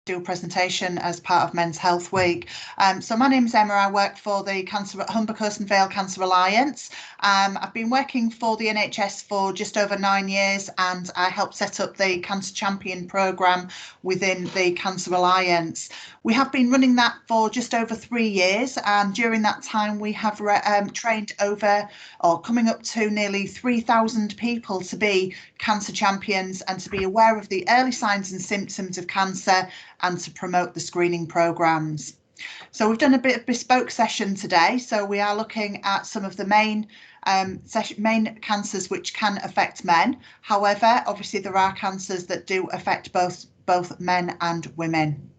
do a presentation as part of Men's Health Week. So my name's Emma. I work for the Humber Coast and Vale Cancer Alliance. I've been working for the NHS for just over 9 years, and I helped set up the Cancer Champion programme within the Cancer Alliance. We have been running that for just over 3 years, and during that time we have trained over, or coming up to nearly 3,000 people to be cancer champions and to be aware of the early signs and symptoms of cancer and to promote the screening programmes. So we've done a bit of bespoke session today. So we are looking at some of the main cancers which can affect men. However, obviously there are cancers that do affect both men and women.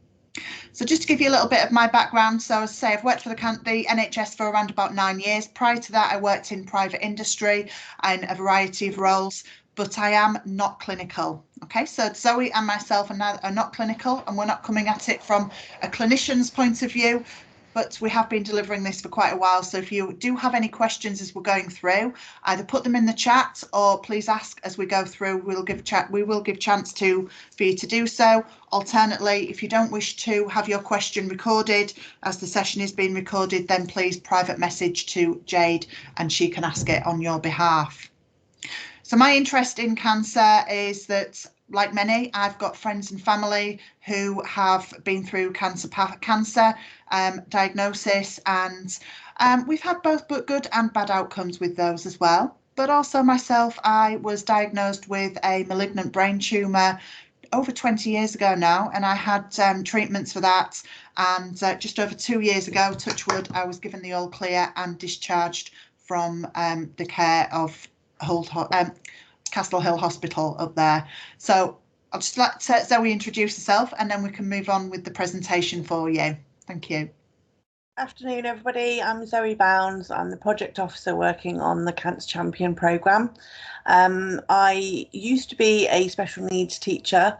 So just to give you a little bit of my background, so as I say, I've worked for the NHS for around about 9 years. Prior to that, I worked in private industry in a variety of roles, but I am not clinical. Okay, so Zoe and myself are not clinical, and we're not coming at it from a clinician's point of view, but we have been delivering this for quite a while. So if you do have any questions as we're going through, either put them in the chat or please ask as we go through. We will give chance for you to do so. Alternately, if you don't wish to have your question recorded as the session is being recorded, then please private message to Jade and she can ask it on your behalf. So my interest in cancer is that, like many, I've got friends and family who have been through cancer diagnosis, and we've had both good and bad outcomes with those as well. But also myself, I was diagnosed with a malignant brain tumour over 20 years ago now, and I had treatments for that. And just over 2 years ago, touch wood, I was given the all clear and discharged from the care of Castle Hill Hospital up there. So I'll just let Zoe introduce herself and then we can move on with the presentation for you. Thank you. Afternoon, everybody. I'm Zoe Bounds. I'm the project officer working on the Cancer Champion programme. I used to be a special needs teacher,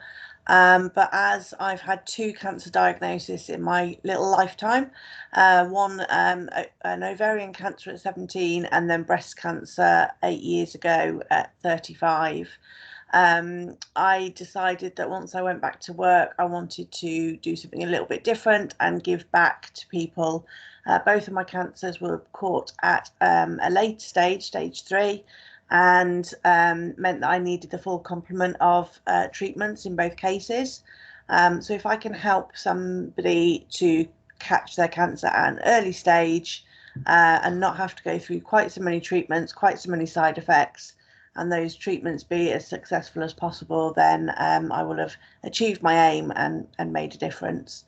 but as I've had 2 cancer diagnoses in my little lifetime, one an ovarian cancer at 17 and then breast cancer 8 years ago at 35. I decided that once I went back to work, I wanted to do something a little bit different and give back to people. Both of my cancers were caught at a late stage 3, and meant that I needed the full complement of treatments in both cases. So if I can help somebody to catch their cancer at an early stage and not have to go through quite so many treatments, quite so many side effects, and those treatments be as successful as possible, then I will have achieved my aim and made a difference.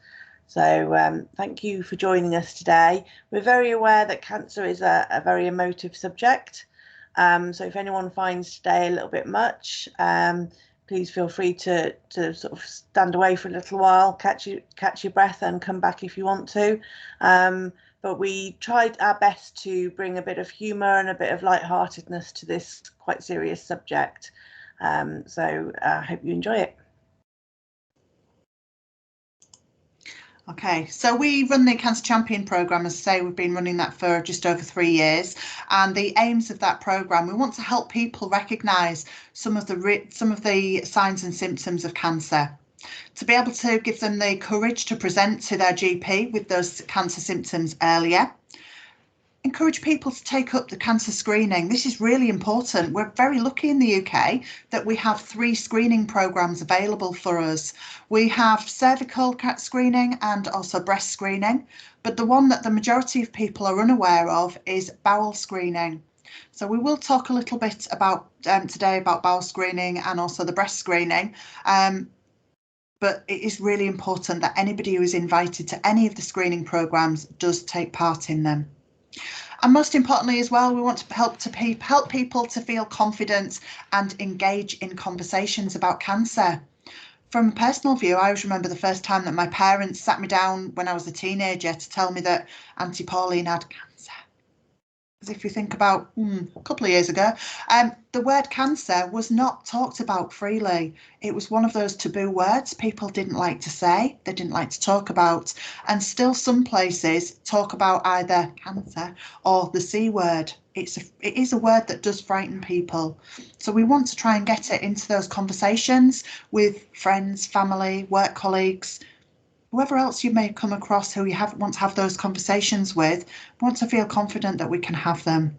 So thank you for joining us today. We're very aware that cancer is a very emotive subject. So if anyone finds today a little bit much, please feel free to sort of stand away for a little while, catch your breath and come back if you want to. But we tried our best to bring a bit of humour and a bit of lightheartedness to this quite serious subject. So I hope you enjoy it. Okay, so we run the Cancer Champion programme. As I say, we've been running that for just over 3 years, and the aims of that programme, we want to help people recognise some of the signs and symptoms of cancer, to be able to give them the courage to present to their GP with those cancer symptoms earlier. Encourage people to take up the cancer screening. This is really important. We're very lucky in the UK that we have 3 screening programmes available for us. We have cervical screening and also breast screening, but the one that the majority of people are unaware of is bowel screening. So we will talk a little bit about today about bowel screening and also the breast screening. But it is really important that anybody who is invited to any of the screening programmes does take part in them. And most importantly as well, we want to help people to feel confident and engage in conversations about cancer. From a personal view, I always remember the first time that my parents sat me down when I was a teenager to tell me that Auntie Pauline had cancer. As if you think about a couple of years ago, the word cancer was not talked about freely. It was one of those taboo words people didn't like to say, they didn't like to talk about, and still some places talk about either cancer or the C word. It is a word that does frighten people. So we want to try and get it into those conversations with friends, family, work colleagues, whoever else you may come across who you want to have those conversations with, want to feel confident that we can have them.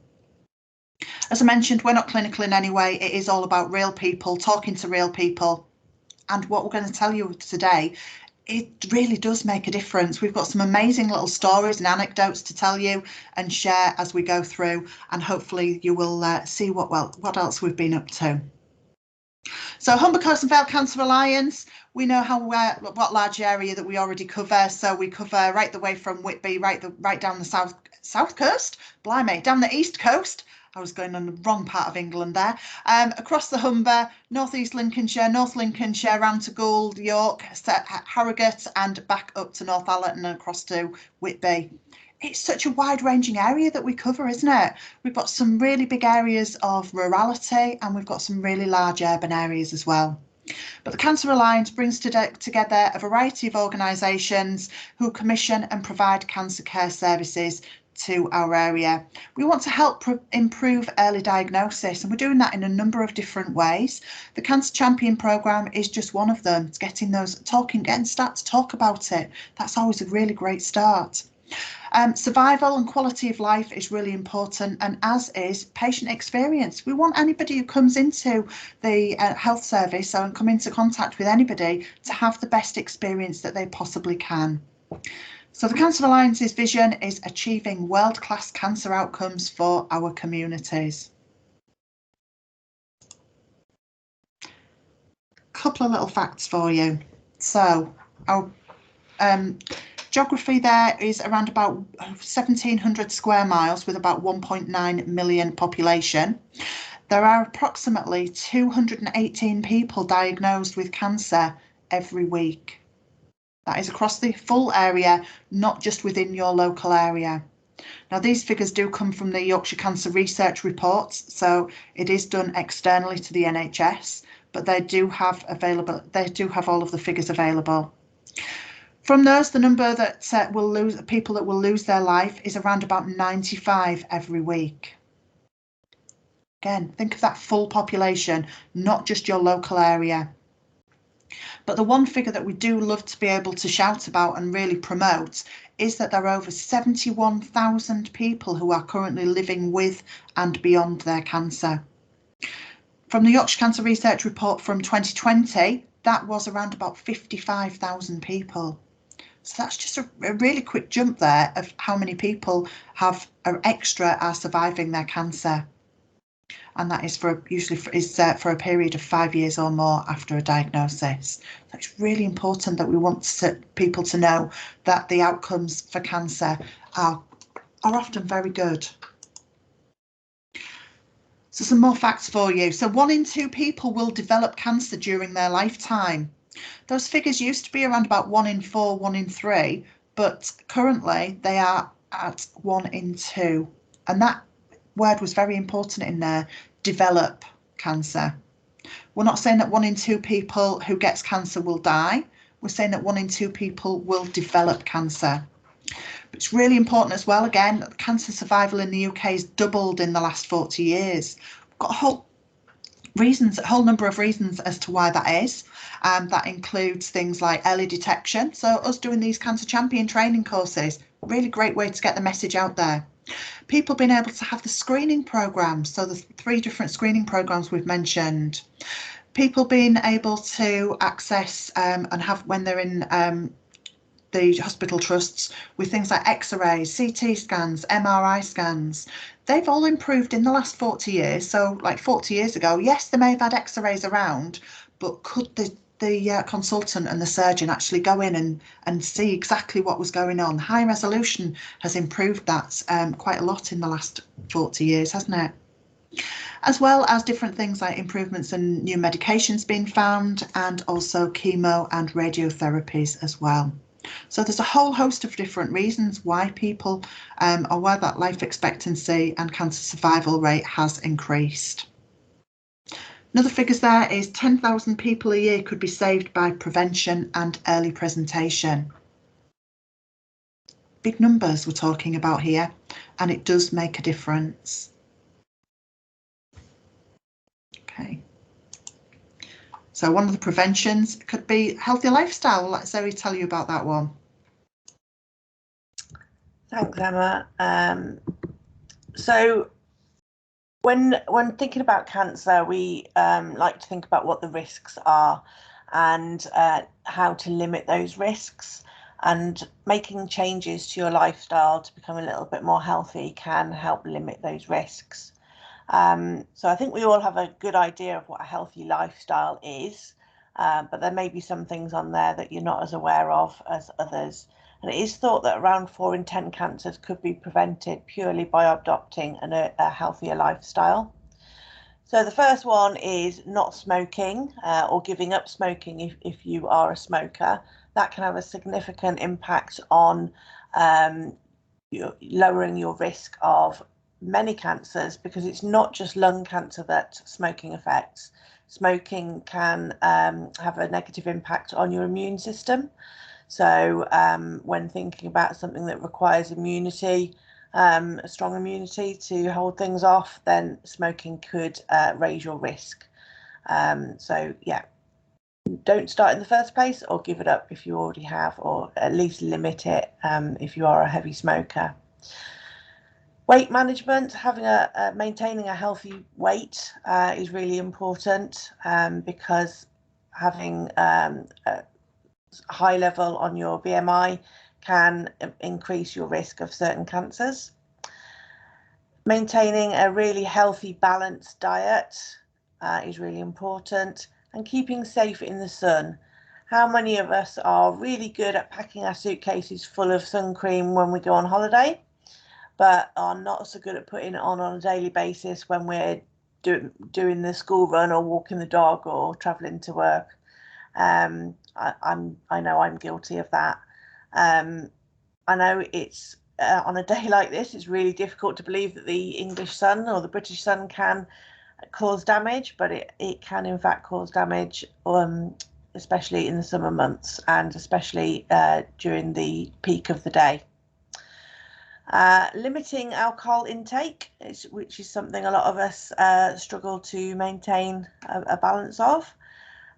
As I mentioned, we're not clinical in any way. It is all about real people, talking to real people. And what we're going to tell you today, it really does make a difference. We've got some amazing little stories and anecdotes to tell you and share as we go through, and hopefully you will see what else we've been up to. So Humber Coast and Vale Cancer Alliance, we know what large area that we already cover. So we cover right the way from Whitby, right down the south coast, blimey, down the east coast. I was going on the wrong part of England there. Across the Humber, North East Lincolnshire, North Lincolnshire, round to Gould, York, Harrogate, and back up to Northallerton and across to Whitby. It's such a wide-ranging area that we cover, isn't it? We've got some really big areas of rurality, and we've got some really large urban areas as well. But the Cancer Alliance brings together a variety of organisations who commission and provide cancer care services to our area. We want to help improve early diagnosis, and we're doing that in a number of different ways. The Cancer Champion programme is just one of them. It's getting start to talk about it. That's always a really great start. Survival and quality of life is really important, and as is patient experience. We want anybody who comes into the health service and come into contact with anybody to have the best experience that they possibly can. So the Cancer Alliance's vision is achieving world-class cancer outcomes for our communities. Couple of little facts for you. So our geography there is around about 1,700 square miles with about 1.9 million population. There are approximately 218 people diagnosed with cancer every week. That is across the full area, not just within your local area. Now, these figures do come from the Yorkshire Cancer Research reports, so it is done externally to the NHS, but they do have all of the figures available. From those, the number that people that will lose their life is around about 95 every week. Again, think of that full population, not just your local area. But the one figure that we do love to be able to shout about and really promote is that there are over 71,000 people who are currently living with and beyond their cancer. From the Yorkshire Cancer Research report from 2020, that was around about 55,000 people. So that's just a really quick jump there of how many people are surviving their cancer. And that is usually for a period of 5 years or more after a diagnosis. So it's really important that we want people to know that the outcomes for cancer are often very good. So some more facts for you. So 1 in 2 people will develop cancer during their lifetime. Those figures used to be around about 1 in 4, 1 in 3, but currently they are at 1 in 2. And that word was very important in there, develop cancer. We're not saying that 1 in 2 people who gets cancer will die. We're saying that 1 in 2 people will develop cancer. But it's really important as well, again, that cancer survival in the UK has doubled in the last 40 years. We've got a whole number of reasons as to why that is. That includes things like early detection. So us doing these Cancer Champion training courses, really great way to get the message out there. People being able to have the screening programs, so the 3 different screening programs we've mentioned. People being able to access and have, when they're in the hospital trusts, with things like X-rays, CT scans, MRI scans. They've all improved in the last 40 years. So like 40 years ago, yes, they may have had X-rays around, but could the consultant and the surgeon actually go in and see exactly what was going on? High resolution has improved that quite a lot in the last 40 years, hasn't it? As well as different things like improvements in new medications being found, and also chemo and radiotherapies as well. So there's a whole host of different reasons why people or why that life expectancy and cancer survival rate has increased. Another figures there is 10,000 people a year could be saved by prevention and early presentation. Big numbers we're talking about here, and it does make a difference. Okay. So one of the preventions could be healthy lifestyle. Let Zoe tell you about that one. Thanks, Emma. So when thinking about cancer, we like to think about what the risks are and how to limit those risks. And making changes to your lifestyle to become a little bit more healthy can help limit those risks. So I think we all have a good idea of what a healthy lifestyle is, but there may be some things on there that you're not as aware of as others. And it is thought that around 4 in 10 cancers could be prevented purely by adopting a healthier lifestyle. So the first one is not smoking or giving up smoking if you are a smoker. That can have a significant impact on lowering your risk of many cancers, because it's not just lung cancer that smoking affects. Smoking can have a negative impact on your immune system. So when thinking about something that requires immunity, a strong immunity to hold things off, then smoking could raise your risk. So yeah, don't start in the first place, or give it up if you already have, or at least limit it if you are a heavy smoker. Weight management, maintaining a healthy weight is really important, because having a high level on your BMI can increase your risk of certain cancers. Maintaining a really healthy, balanced diet is really important, and keeping safe in the sun. How many of us are really good at packing our suitcases full of sun cream when we go on holiday, but are not so good at putting it on a daily basis when we're doing the school run or walking the dog or traveling to work? I know I'm guilty of that. I know it's on a day like this, it's really difficult to believe that the English sun or the British sun can cause damage, but it can in fact cause damage, especially in the summer months, and especially during the peak of the day. Limiting alcohol intake, which is something a lot of us struggle to maintain a balance of.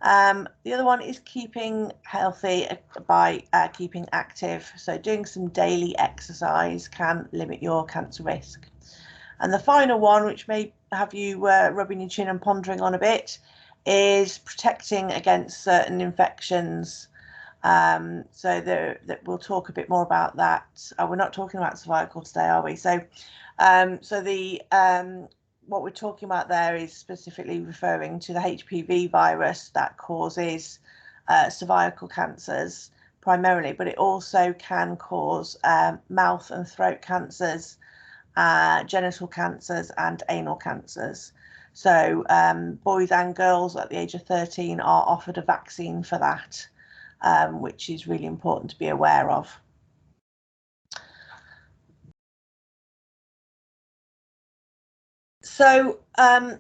The other one is keeping healthy by keeping active. So doing some daily exercise can limit your cancer risk. And the final one, which may have you rubbing your chin and pondering on a bit, is protecting against certain infections. So that we'll talk a bit more about that. We're not talking about cervical today, are we? So, what we're talking about there is specifically referring to the HPV virus that causes cervical cancers primarily, but it also can cause mouth and throat cancers, genital cancers, and anal cancers. So boys and girls at the age of 13 are offered a vaccine for that, which is really important to be aware of. So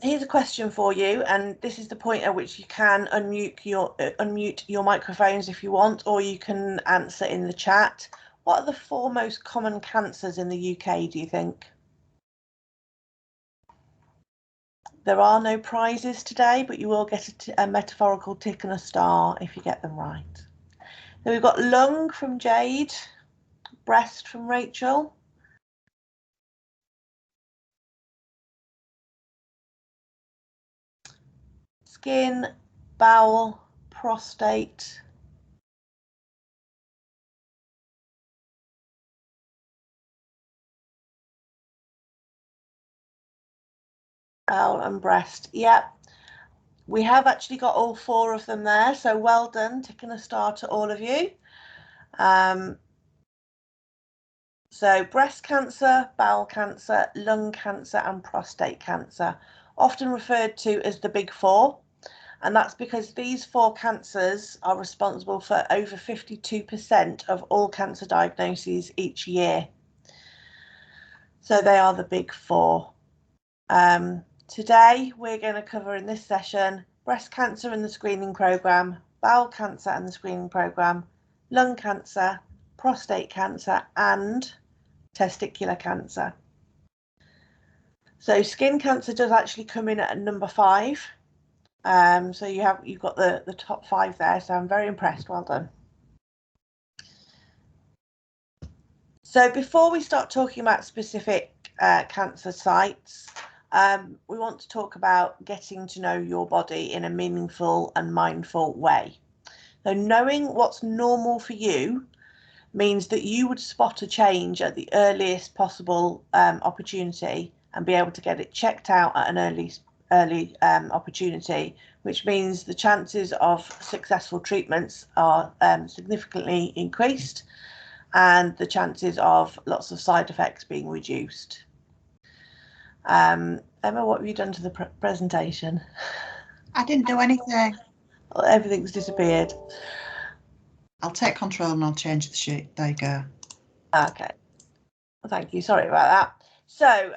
here's a question for you, and this is the point at which you can unmute your microphones if you want, or you can answer in the chat. What are the 4 most common cancers in the UK, do you think? There are no prizes today, but you will get a metaphorical tick and a star if you get them right. So we've got lung from Jade, breast from Rachel, skin, bowel, prostate, bowel and breast. Yep, we have actually got all 4 of them there, so well done, ticking a star to all of you. So breast cancer, bowel cancer, lung cancer and prostate cancer, often referred to as the big 4. And that's because these 4 cancers are responsible for over 52% of all cancer diagnoses each year. So they are the big 4. Today we're going to cover in this session breast cancer and the screening programme, bowel cancer and the screening programme, lung cancer, prostate cancer and testicular cancer. So skin cancer does actually come in at number 5. So you've got the top 5 there, so I'm very impressed. Well done. So before we start talking about specific cancer sites, we want to talk about getting to know your body in a meaningful and mindful way. So knowing what's normal for you means that you would spot a change at the earliest possible opportunity and be able to get it checked out at an early opportunity, which means the chances of successful treatments are significantly increased and the chances of lots of side effects being reduced. Emma, what have you done to the presentation? I didn't do anything. Well, everything's disappeared. I'll take control and I'll change the sheet. There you go. Okay. Well, thank you. Sorry about that. So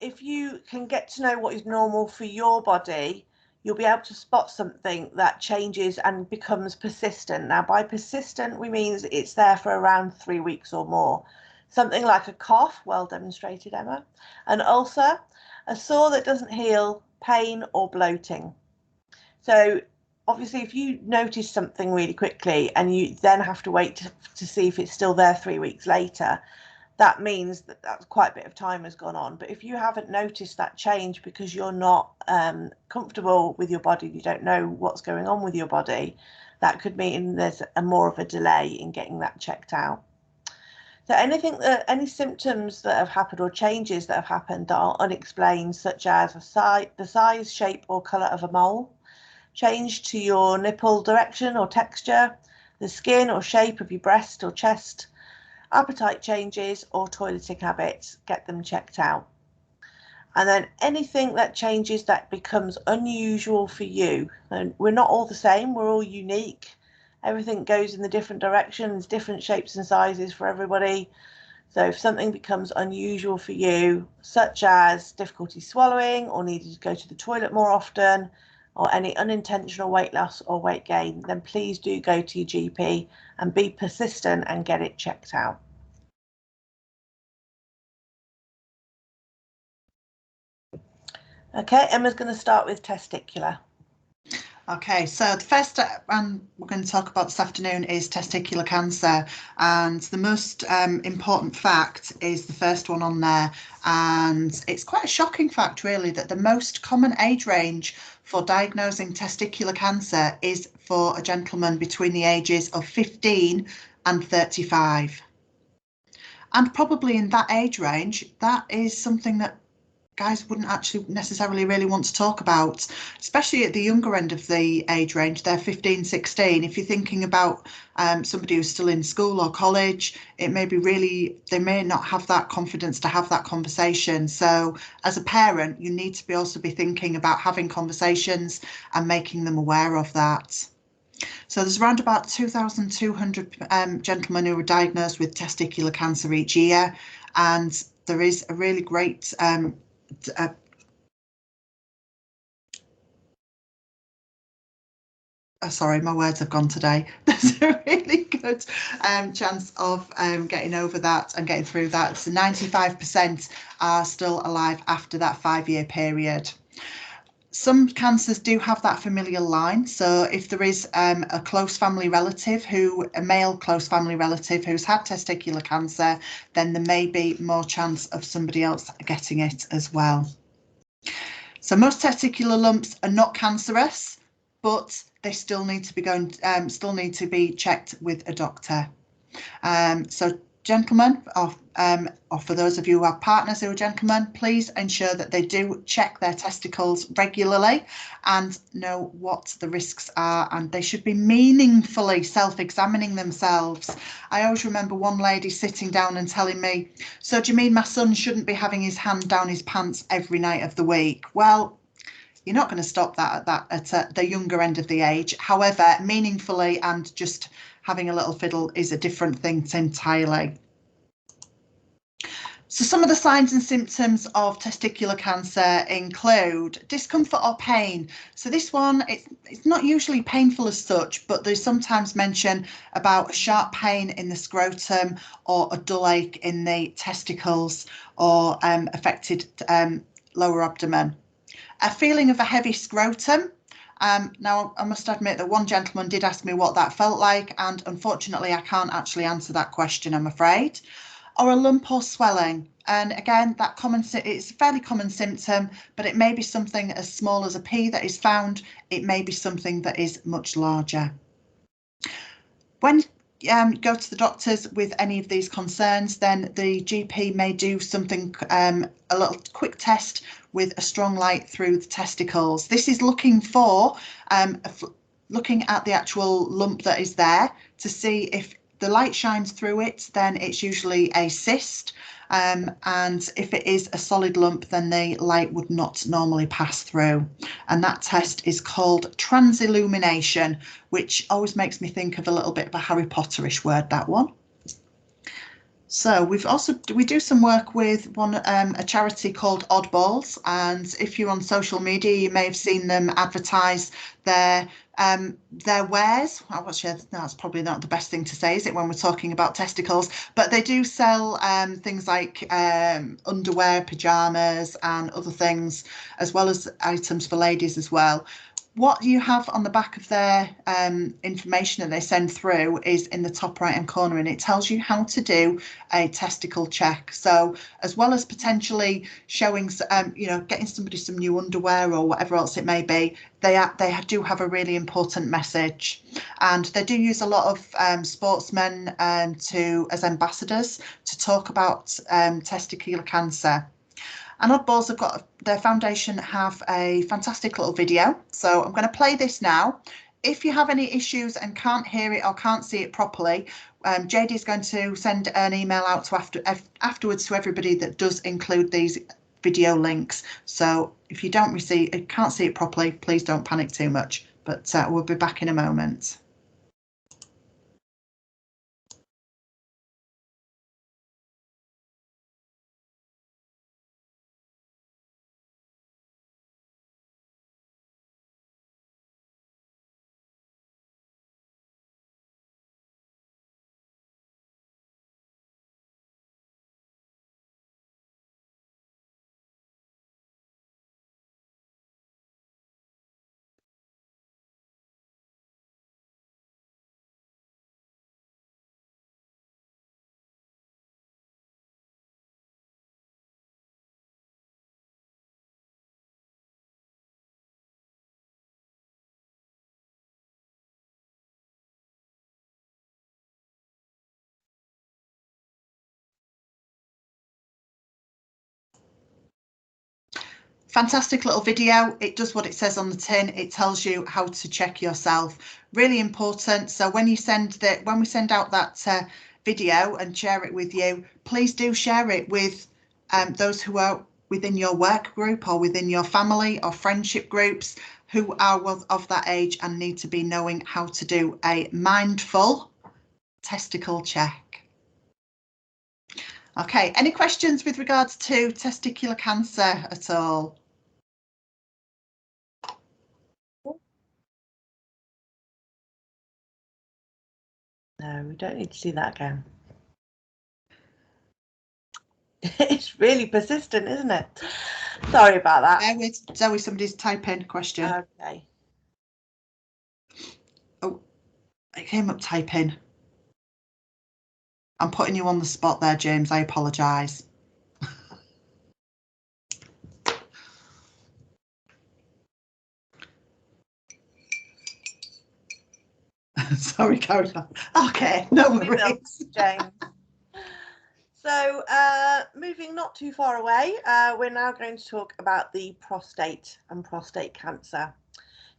if you can get to know what is normal for your body, you'll be able to spot something that changes and becomes persistent. Now, by persistent, we mean it's there for around 3 weeks or more. Something like a cough, well demonstrated, Emma, an ulcer, a sore that doesn't heal, pain or bloating. So obviously, if you notice something really quickly and you then have to wait to see if it's still there 3 weeks later, that means that that's quite a bit of time has gone on. But if you haven't noticed that change because you're not comfortable with your body, you don't know what's going on with your body, that could mean there's more of a delay in getting that checked out. So any symptoms that have happened or changes that have happened that are unexplained, such as the size, shape or colour of a mole, change to your nipple direction or texture, the skin or shape of your breast or chest, appetite changes or toileting habits, get them checked out. And then anything that changes that becomes unusual for you. And we're not all the same, we're all unique. Everything goes in the different directions, different shapes and sizes for everybody. So if something becomes unusual for you, such as difficulty swallowing or needing to go to the toilet more often, or any unintentional weight loss or weight gain, then please do go to your GP and be persistent and get it checked out. Okay, Emma's going to start with testicular. Okay, so the first we're going to talk about this afternoon is testicular cancer, and the most important fact is the first one on there, and it's quite a shocking fact really that the most common age range for diagnosing testicular cancer is for a gentleman between the ages of 15 and 35. And probably in that age range, that is something that guys wouldn't actually necessarily really want to talk about, especially at the younger end of the age range. They're 15, 16. If you're thinking about somebody who's still in school or college, it may be really, they may not have that confidence to have that conversation. So as a parent, you need to also be thinking about having conversations and making them aware of that. So there's around about 2,200 gentlemen who are diagnosed with testicular cancer each year, and there is a really great sorry, my words have gone today. There's a really good chance of getting over that and getting through that. So 95% are still alive after that 5-year period. Some cancers do have that familial line. So if there is a close family relative a male close family relative who's had testicular cancer, then there may be more chance of somebody else getting it as well. So most testicular lumps are not cancerous, but they still need to be checked with a doctor. So gentlemen, or for those of you who have partners who are gentlemen, please ensure that they do check their testicles regularly and know what the risks are, and they should be meaningfully self-examining themselves. I always remember one lady sitting down and telling me, so do you mean my son shouldn't be having his hand down his pants every night of the week? Well, you're not going to stop that at the younger end of the age. However, meaningfully and just having a little fiddle is a different thing entirely. So some of the signs and symptoms of testicular cancer include discomfort or pain. So this one, it's not usually painful as such, but there's sometimes mention about a sharp pain in the scrotum or a dull ache in the testicles or affected lower abdomen. A feeling of a heavy scrotum. Now, I must admit that one gentleman did ask me what that felt like, and unfortunately, I can't actually answer that question, I'm afraid. Or a lump or swelling. And again, it's a fairly common symptom, but it may be something as small as a pea that is found. It may be something that is much larger. When go to the doctors with any of these concerns, then the GP may do something, a little quick test with a strong light through the testicles. This is looking for, looking at the actual lump that is there to see if the light shines through it, then it's usually a cyst. And if it is a solid lump, then the light would not normally pass through. And that test is called transillumination, which always makes me think of a little bit of a Harry Potterish word, that one. So we do some work with a charity called Oddballs, and if you're on social media, you may have seen them advertise their wares. That's probably not the best thing to say, is it, when we're talking about testicles? But they do sell things like underwear, pajamas, and other things, as well as items for ladies as well. What you have on the back of their information that they send through is in the top right hand corner, and it tells you how to do a testicle check. So as well as potentially showing, getting somebody some new underwear or whatever else it may be, they do have a really important message, and they do use a lot of sportsmen as ambassadors to talk about testicular cancer. And Oddballs have got, their foundation have a fantastic little video. So I'm going to play this now. If you have any issues and can't hear it or can't see it properly, JD is going to send an email out to afterwards to everybody that does include these video links. So if you can't see it properly, please don't panic too much. But we'll be back in a moment. Fantastic little video. It does what it says on the tin. It tells you how to check yourself. Really important. So when we send out that video and share it with you, please do share it with those who are within your work group or within your family or friendship groups who are of that age and need to be knowing how to do a mindful testicle check. Okay, any questions with regards to testicular cancer at all? No, we don't need to see that again. It's really persistent, isn't it? Sorry about that. Bear with Zoe, somebody's typing a question. Okay. Oh, it came up typing. I'm putting you on the spot there, James. I apologise. Sorry, carry on. Okay, no worries. James. So moving not too far away, we're now going to talk about the prostate and prostate cancer.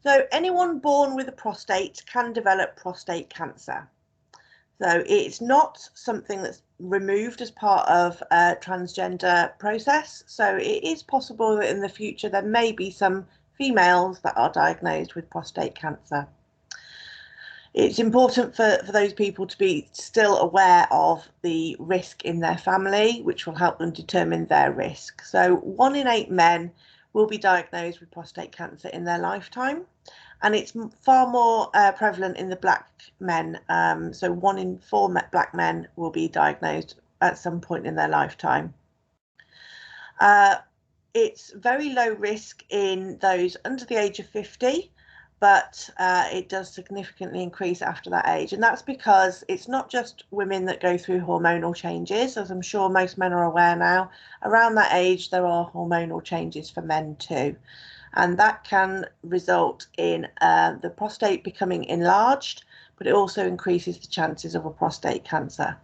So anyone born with a prostate can develop prostate cancer. So it's not something that's removed as part of a transgender process. So it is possible that in the future there may be some females that are diagnosed with prostate cancer. It's important for those people to be still aware of the risk in their family, which will help them determine their risk. So 1 in 8 men will be diagnosed with prostate cancer in their lifetime, and it's far more prevalent in the black men. So 1 in 4 black men will be diagnosed at some point in their lifetime. It's very low risk in those under the age of 50, but it does significantly increase after that age. And that's because it's not just women that go through hormonal changes, as I'm sure most men are aware now. Around that age, there are hormonal changes for men too. And that can result in the prostate becoming enlarged, but it also increases the chances of a prostate cancer.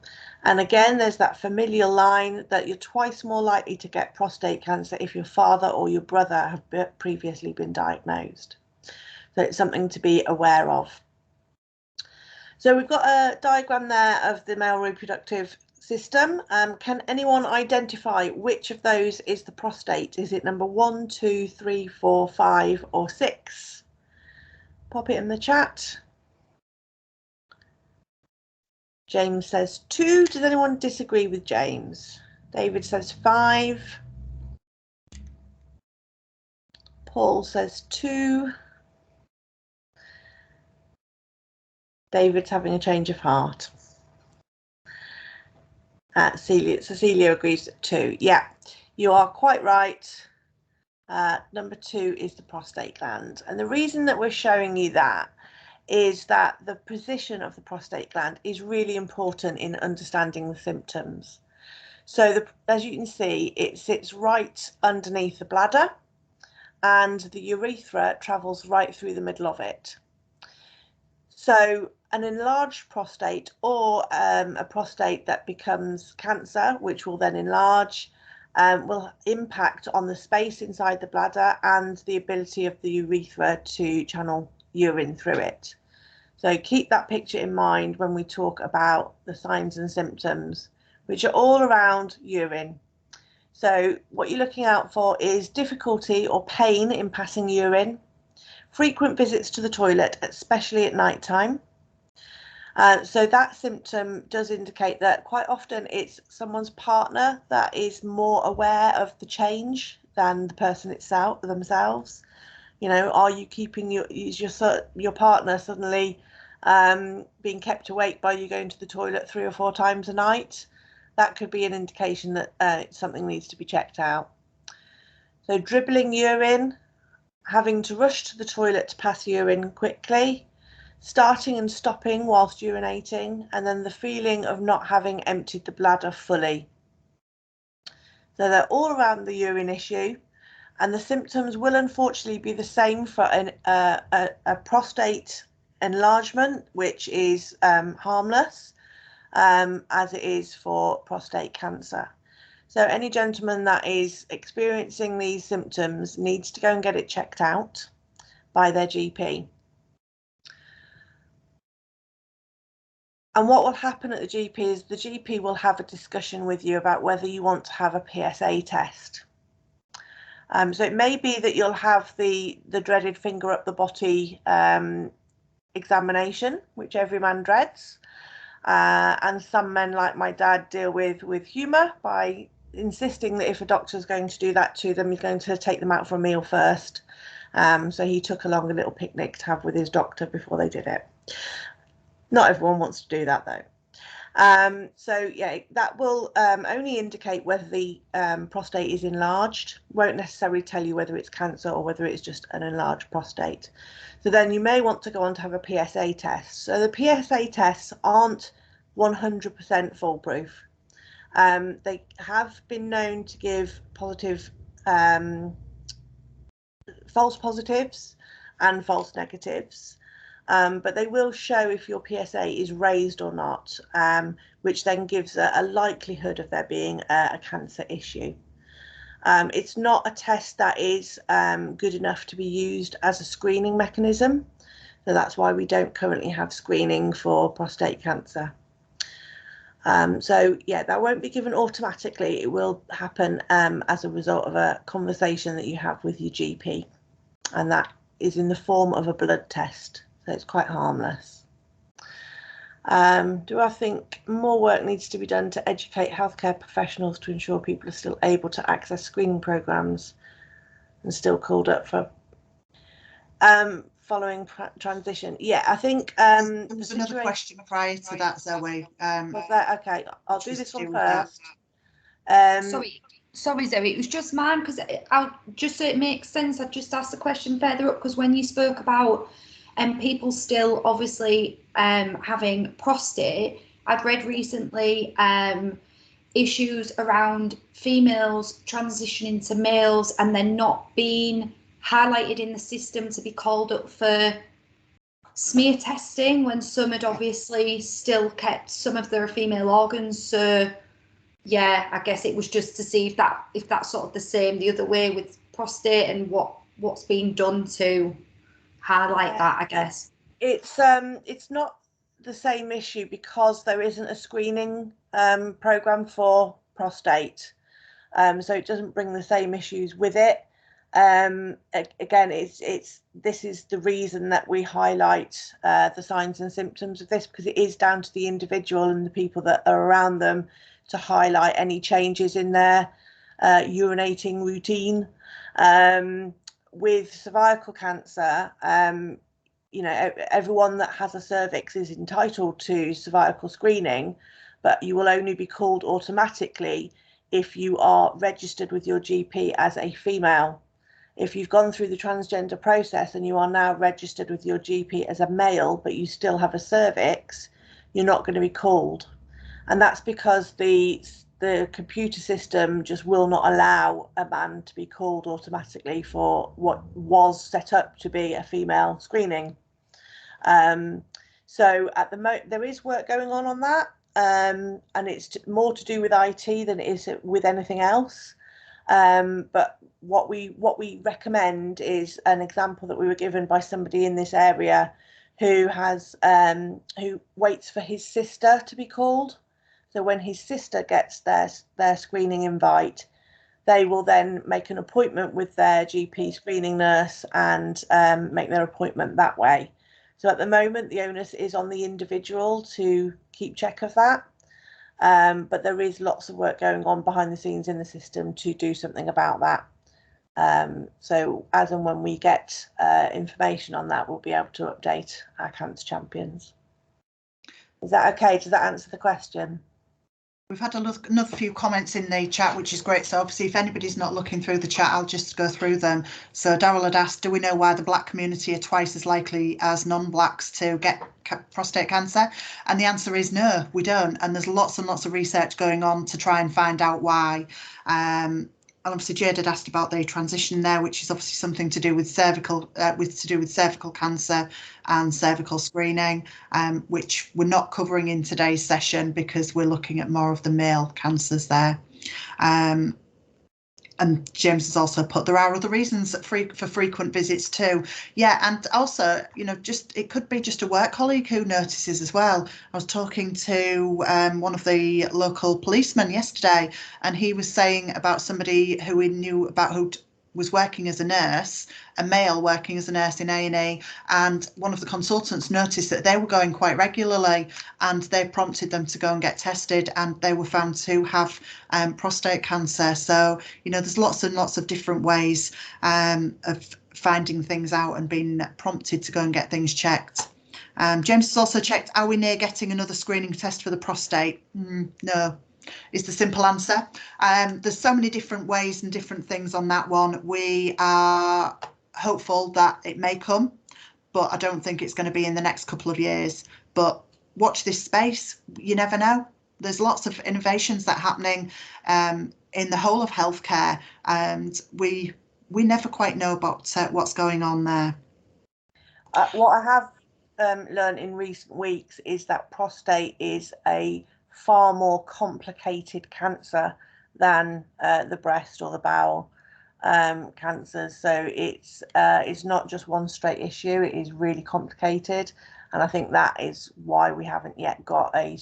And again, there's that familial line that you're twice more likely to get prostate cancer if your father or your brother have previously been diagnosed. So it's something to be aware of. So we've got a diagram there of the male reproductive system. Can anyone identify which of those is the prostate? Is it number 1, 2, 3, 4, 5, or 6? Pop it in the chat. James says 2. Does anyone disagree with James? David says 5. Paul says 2. David's having a change of heart. Cecilia agrees at 2. Yeah, you are quite right. Number 2 is the prostate gland. And the reason that we're showing you that is that the position of the prostate gland is really important in understanding the symptoms. So as you can see, it sits right underneath the bladder and the urethra travels right through the middle of it. So an enlarged prostate or a prostate that becomes cancer, which will then enlarge, will impact on the space inside the bladder and the ability of the urethra to channel urine through it. So keep that picture in mind when we talk about the signs and symptoms, which are all around urine. So what you're looking out for is difficulty or pain in passing urine, frequent visits to the toilet, especially at night time. So that symptom does indicate that quite often it's someone's partner that is more aware of the change than the person itself themselves. You know, are you keeping your partner suddenly being kept awake by you going to the toilet 3 or 4 times a night? That could be an indication that something needs to be checked out. So dribbling urine, having to rush to the toilet to pass urine quickly, starting and stopping whilst urinating, and then the feeling of not having emptied the bladder fully. So they're all around the urine issue, and the symptoms will unfortunately be the same for a prostate enlargement, which is harmless, as it is for prostate cancer. So any gentleman that is experiencing these symptoms needs to go and get it checked out by their GP. And what will happen at the GP is the GP will have a discussion with you about whether you want to have a PSA test. So it may be that you'll have the dreaded finger up the botty examination, which every man dreads. And some men, like my dad, deal with humour by insisting that if a doctor's going to do that to them, he's going to take them out for a meal first. So he took along a little picnic to have with his doctor before they did it. Not everyone wants to do that though. So yeah, that will only indicate whether the prostate is enlarged. Won't necessarily tell you whether it's cancer or whether it's just an enlarged prostate. So then you may want to go on to have a PSA test. So the PSA tests aren't 100% foolproof. They have been known to give positive, false positives and false negatives. But they will show if your PSA is raised or not, which then gives a likelihood of there being a cancer issue. It's not a test that is good enough to be used as a screening mechanism. So that's why we don't currently have screening for prostate cancer. So yeah, that won't be given automatically. It will happen as a result of a conversation that you have with your GP. And that is in the form of a blood test. So it's quite harmless. Do I think more work needs to be done to educate healthcare professionals to ensure people are still able to access screening programs and still called up for following transition? Yeah, I think there was another question prior to that, Zoe. Was that okay? I'll do this one first. Sorry, Zoe, it was just mine because just so it makes sense, I just asked the question further up because when you spoke about people still obviously having prostate, I'd read recently issues around females transitioning to males and then not being highlighted in the system to be called up for smear testing when some had obviously still kept some of their female organs. So yeah, I guess it was just to see if that's sort of the same the other way with prostate and what's being done to highlight that, I guess. It's not the same issue because there isn't a screening program for prostate, so it doesn't bring the same issues with it. Again, this is the reason that we highlight the signs and symptoms of this, because it is down to the individual and the people that are around them to highlight any changes in their urinating routine. With cervical cancer, you know, everyone that has a cervix is entitled to cervical screening, but you will only be called automatically if you are registered with your GP as a female. If you've gone through the transgender process and you are now registered with your GP as a male, but you still have a cervix, you're not going to be called. And that's because the computer system just will not allow a man to be called automatically for what was set up to be a female screening. So at the moment there is work going on that, and it's more to do with IT than it is with anything else. But what we recommend is an example that we were given by somebody in this area who waits for his sister to be called. So when his sister gets their screening invite, they will then make an appointment with their GP screening nurse and make their appointment that way. So at the moment, the onus is on the individual to keep check of that. But there is lots of work going on behind the scenes in the system to do something about that. So as and when we get information on that, we'll be able to update our Cancer Champions. Is that okay? Does that answer the question? We've had another few comments in the chat, which is great. So obviously, if anybody's not looking through the chat, I'll just go through them. So Daryl had asked, do we know why the Black community are twice as likely as non-Blacks to get prostate cancer? And the answer is no, we don't. And there's lots and lots of research going on to try and find out why. And obviously Jade had asked about the transition there, which is obviously something to do with cervical cancer and cervical screening, which we're not covering in today's session because we're looking at more of the male cancers there. And James has also put there are other reasons for frequent visits too. Yeah, and also, you know, it could be just a work colleague who notices as well. I was talking to one of the local policemen yesterday, and he was saying about somebody who he knew about who was working as a nurse, a male working as a nurse in A&E, and one of the consultants noticed that they were going quite regularly, and they prompted them to go and get tested, and they were found to have prostate cancer. So, you know, there's lots and lots of different ways of finding things out and being prompted to go and get things checked. James has also checked, are we near getting another screening test for the prostate? No. Is the simple answer. There's so many different ways and different things on that one. We are hopeful that it may come, but I don't think it's going to be in the next couple of years. But watch this space. You never know. There's lots of innovations that are happening in the whole of healthcare, and we never quite know about what's going on there. What I have learned in recent weeks is that prostate is a far more complicated cancer than the breast or the bowel cancers. So it's not just one straight issue. It is really complicated, and I think that is why we haven't yet got a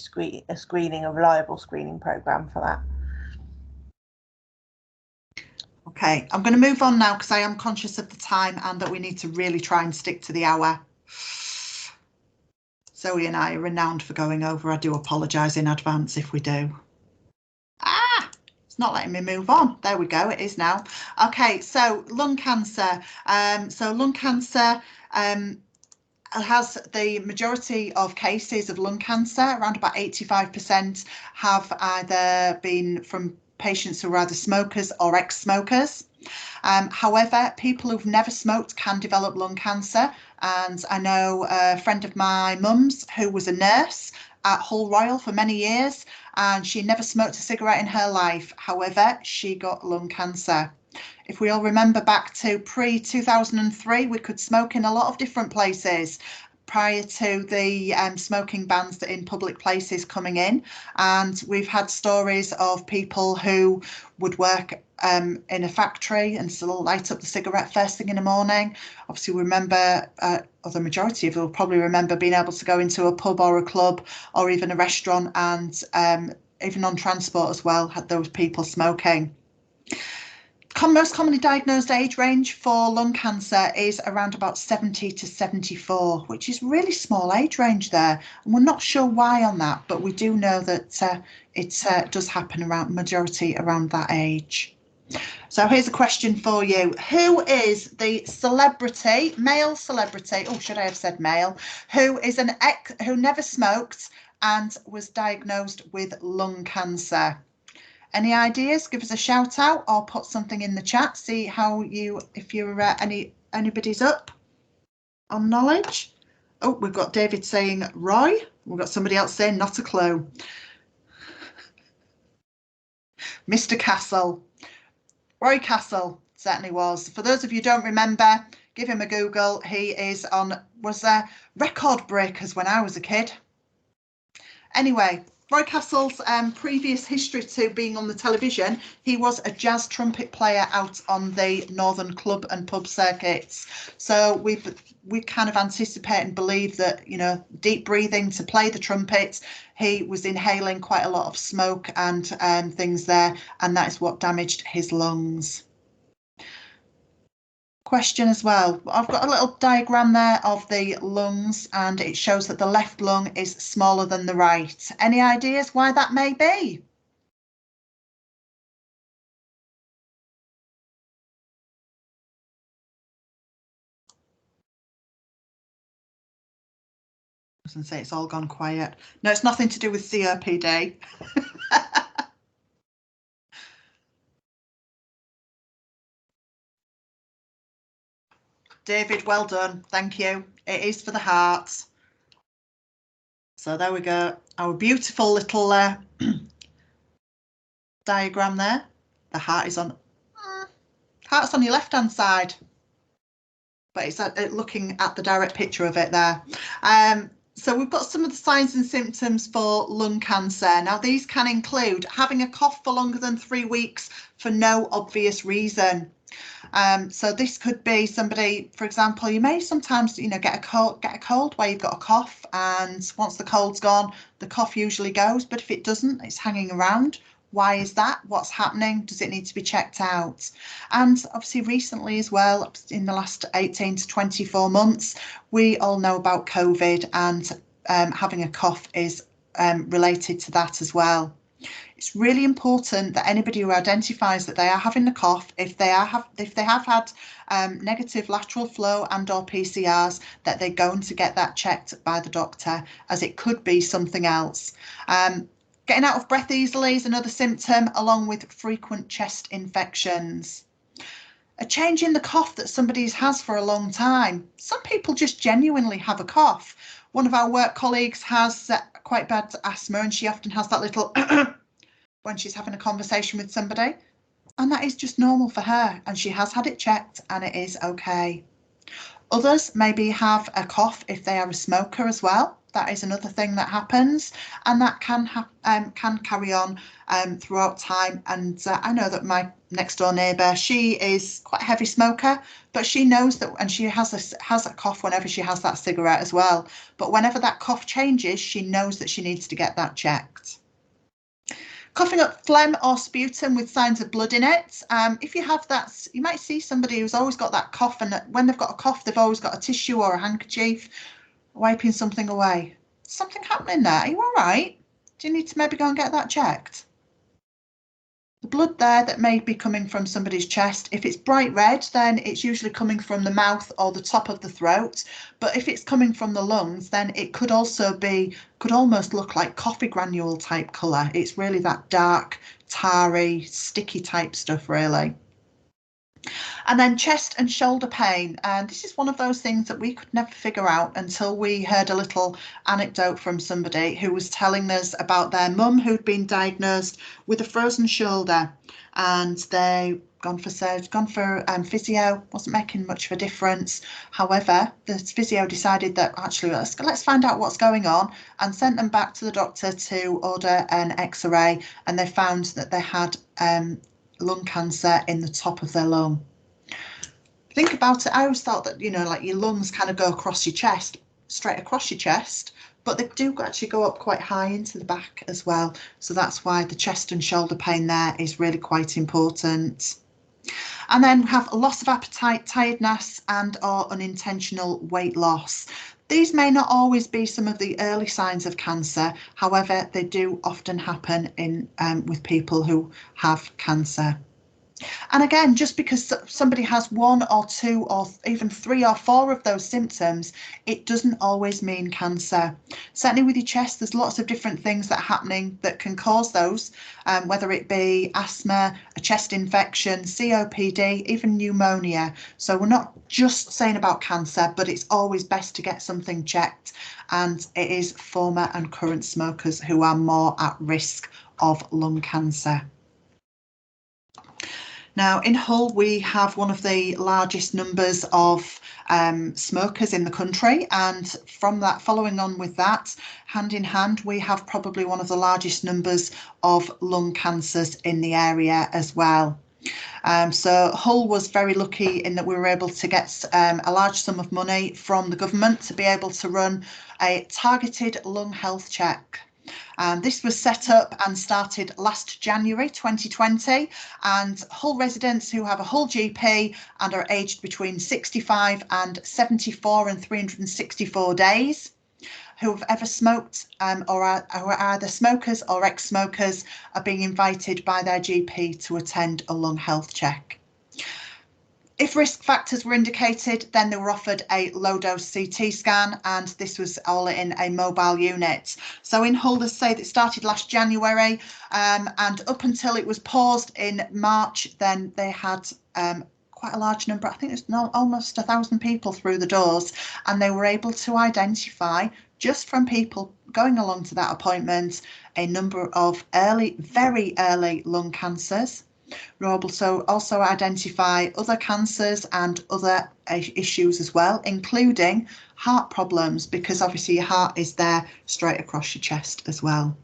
reliable screening program for that. Okay, I'm going to move on now because I am conscious of the time and that we need to really try and stick to the hour. Zoe and I are renowned for going over. I do apologise in advance if we do. It's not letting me move on. There we go. It is now. Okay, so lung cancer. Lung cancer has the majority of cases of lung cancer, around about 85%, have either been from patients who are either smokers or ex-smokers. However, people who've never smoked can develop lung cancer. And I know a friend of my mum's who was a nurse at Hull Royal for many years, and she never smoked a cigarette in her life. However, she got lung cancer. If we all remember back to pre-2003, we could smoke in a lot of different places prior to the smoking bans in public places coming in. And we've had stories of people who would work in a factory and still light up the cigarette first thing in the morning. Obviously, we remember, or the majority of you will probably remember being able to go into a pub or a club or even a restaurant, and even on transport as well, had those people smoking. Most commonly diagnosed age range for lung cancer is around about 70 to 74, which is really small age range there. And we're not sure why on that, but we do know that it does happen around majority around that age. So here's a question for you. Who is the celebrity, male celebrity, oh, should I have said male, who is who never smoked and was diagnosed with lung cancer? Any ideas? Give us a shout out or put something in the chat. See how if you're anybody's up on knowledge. Oh, we've got David saying Roy. We've got somebody else saying not a clue. Mr. Castle. Roy Castle certainly was. For those of you who don't remember, give him a Google. He was record breakers when I was a kid. Anyway, Roy Castle's previous history to being on the television, he was a jazz trumpet player out on the northern club and pub circuits. So we kind of anticipate and believe that, you know, deep breathing to play the trumpet, he was inhaling quite a lot of smoke and things there, and that is what damaged his lungs. Question as well. I've got a little diagram there of the lungs, and it shows that the left lung is smaller than the right. Any ideas why that may be? I was going to say it's all gone quiet. No, it's nothing to do with COPD. David, well done. Thank you. It is for the heart. So there we go. Our beautiful little diagram there. The heart is heart's on your left-hand side, but it's looking at the direct picture of it there. So we've got some of the signs and symptoms for lung cancer. Now, these can include having a cough for longer than 3 weeks for no obvious reason. So this could be somebody, for example, you may sometimes, you know, get a cold where you've got a cough, and once the cold's gone, the cough usually goes. But if it doesn't, it's hanging around. Why is that? What's happening? Does it need to be checked out? And obviously recently as well, in the last 18 to 24 months, we all know about COVID, and having a cough is related to that as well. It's really important that anybody who identifies that they are having the cough, if they have had negative lateral flow and or PCRs, that they're going to get that checked by the doctor, as it could be something else. Getting out of breath easily is another symptom, along with frequent chest infections. A change in the cough that somebody has for a long time. Some people just genuinely have a cough. One of our work colleagues has quite bad asthma, and she often has that little when she's having a conversation with somebody, and that is just normal for her, and she has had it checked and it is okay. Others maybe have a cough if they are a smoker as well. That is another thing that happens, and that can carry on throughout time. And I know that my next door neighbour, she is quite a heavy smoker, but she knows that, and she has a cough whenever she has that cigarette as well. But whenever that cough changes, she knows that she needs to get that checked. Coughing up phlegm or sputum with signs of blood in it. If you have that, you might see somebody who's always got that cough, and when they've got a cough, they've always got a tissue or a handkerchief wiping something away. Something happening there. Are you all right? Do you need to maybe go and get that checked? The blood there that may be coming from somebody's chest, if it's bright red, then it's usually coming from the mouth or the top of the throat. But if it's coming from the lungs, then it could also be, could almost look like coffee granule type colour. It's really that dark, tarry, sticky type stuff, really. And then chest and shoulder pain. And this is one of those things that we could never figure out until we heard a little anecdote from somebody who was telling us about their mum who'd been diagnosed with a frozen shoulder, and they gone for physio, wasn't making much of a difference. However, the physio decided that actually let's find out what's going on, and sent them back to the doctor to order an X-ray, and they found that they had lung cancer in the top of their lung. Think about it. I always thought that, you know, like your lungs kind of go across your chest, straight across your chest, but they do actually go up quite high into the back as well. So that's why the chest and shoulder pain there is really quite important. And then we have a loss of appetite, tiredness, and or unintentional weight loss. These may not always be some of the early signs of cancer. However, they do often happen in with people who have cancer. And again, just because somebody has one or two or even 3 or 4 of those symptoms, it doesn't always mean cancer. Certainly with your chest, there's lots of different things that are happening that can cause those, whether it be asthma, a chest infection, COPD, even pneumonia. So we're not just saying about cancer, but it's always best to get something checked. And it is former and current smokers who are more at risk of lung cancer. Now, in Hull, we have one of the largest numbers of smokers in the country, and from that, following on with that, hand in hand, we have probably one of the largest numbers of lung cancers in the area as well. So Hull was very lucky in that we were able to get a large sum of money from the government to be able to run a targeted lung health check. This was set up and started last January 2020, and Hull residents who have a Hull GP and are aged between 65 and 74 and 364 days, who have ever smoked or are either smokers or ex-smokers, are being invited by their GP to attend a lung health check. If risk factors were indicated, then they were offered a low-dose CT scan, and this was all in a mobile unit. So in Hull, they say that it started last January, and up until it was paused in March, then they had quite a large number, I think it's almost 1,000 people through the doors, and they were able to identify, just from people going along to that appointment, a number of early, very early lung cancers. We're able to also identify other cancers and other issues as well, including heart problems, because obviously your heart is there straight across your chest as well.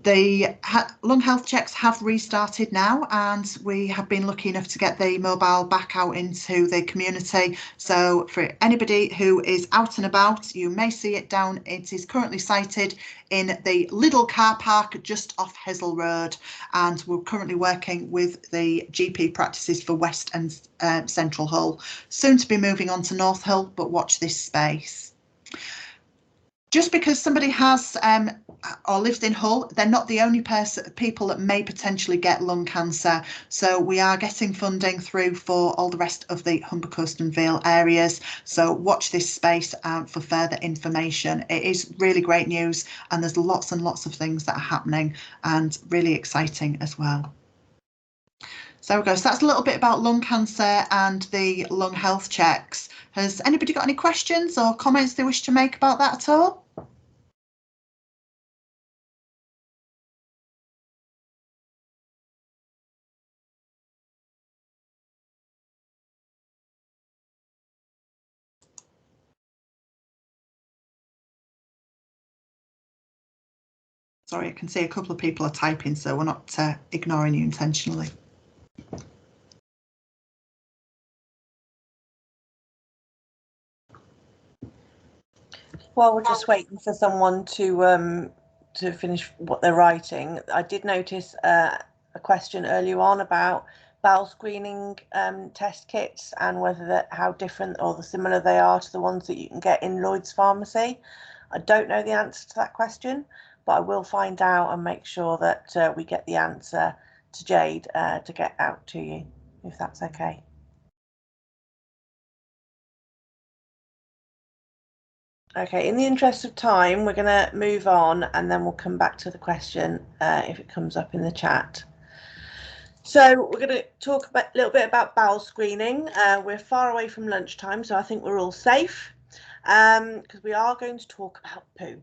The lung health checks have restarted now, and we have been lucky enough to get the mobile back out into the community. So for anybody who is out and about, you may see it down. It is currently sited in the Lidl car park just off Hesel Road, and we're currently working with the GP practices for West and Central Hull. Soon to be moving on to North Hull, but watch this space. Just because somebody has or lives in Hull, they're not the only people that may potentially get lung cancer. So we are getting funding through for all the rest of the Humber Coast and Vale areas. So watch this space for further information. It is really great news, and there's lots and lots of things that are happening, and really exciting as well. So we go. So that's a little bit about lung cancer and the lung health checks. Has anybody got any questions or comments they wish to make about that at all? Sorry, I can see a couple of people are typing, so we're not ignoring you intentionally. Well, we're just waiting for someone to finish what they're writing. I did notice a question earlier on about bowel screening test kits, and whether how different or similar they are to the ones that you can get in Lloyd's Pharmacy. I don't know the answer to that question, but I will find out and make sure that we get the answer to Jade to get out to you, if that's okay. Okay, in the interest of time, we're going to move on and then we'll come back to the question if it comes up in the chat. So we're going to talk a little bit about bowel screening. We're far away from lunchtime, so I think we're all safe because we are going to talk about poo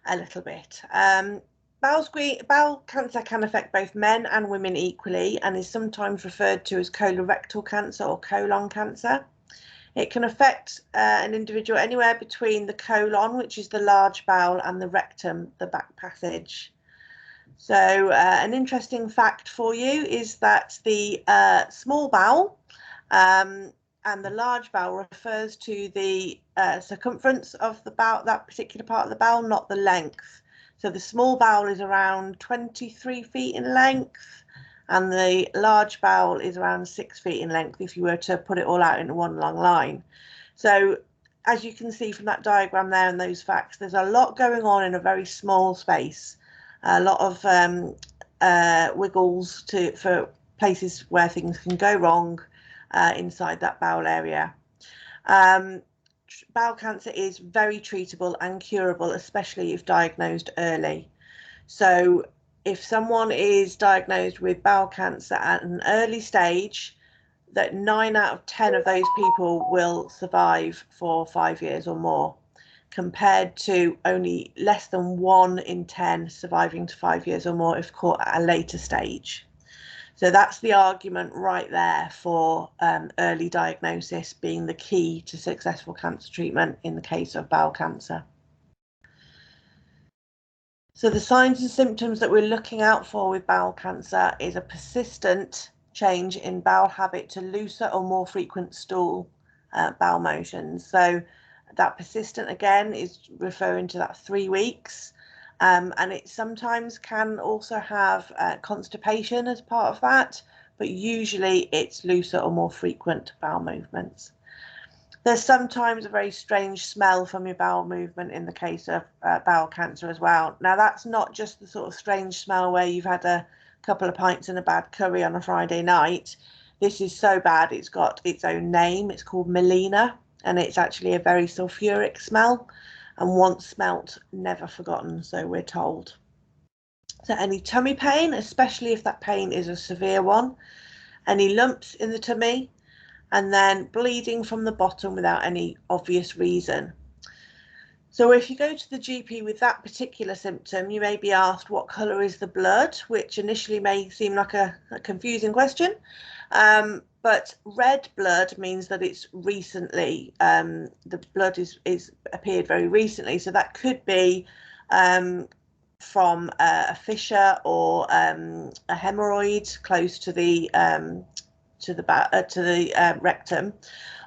a little bit. Bowel cancer can affect both men and women equally and is sometimes referred to as colorectal cancer or colon cancer. It can affect an individual anywhere between the colon, which is the large bowel, and the rectum, the back passage. So an interesting fact for you is that the small bowel and the large bowel refers to the circumference of the bowel, that particular part of the bowel, not the length. So the small bowel is around 23 feet in length, and the large bowel is around 6 feet in length if you were to put it all out into one long line. So as you can see from that diagram there and those facts, there's a lot going on in a very small space, a lot of wiggles for places where things can go wrong inside that bowel area. Bowel cancer is very treatable and curable, especially if diagnosed early. So if someone is diagnosed with bowel cancer at an early stage, that 9 out of 10 of those people will survive for 5 years or more, compared to only less than 1 in 10 surviving to 5 years or more if caught at a later stage. So that's the argument right there for early diagnosis being the key to successful cancer treatment in the case of bowel cancer. So the signs and symptoms that we're looking out for with bowel cancer is a persistent change in bowel habit to looser or more frequent stool bowel motions. So that persistent, again, is referring to that 3 weeks. And it sometimes can also have constipation as part of that, but usually it's looser or more frequent bowel movements. There's sometimes a very strange smell from your bowel movement in the case of bowel cancer as well. Now, that's not just the sort of strange smell where you've had a couple of pints and a bad curry on a Friday night. This is so bad, it's got its own name. It's called melena, and it's actually a very sulfuric smell. And once smelt, never forgotten, so we're told. So any tummy pain, especially if that pain is a severe one, any lumps in the tummy, and then bleeding from the bottom without any obvious reason. So if you go to the GP with that particular symptom, you may be asked what colour is the blood, which initially may seem like a confusing question. But red blood means that it's recently, the blood is appeared very recently. So that could be from a fissure or a hemorrhoid close to the rectum,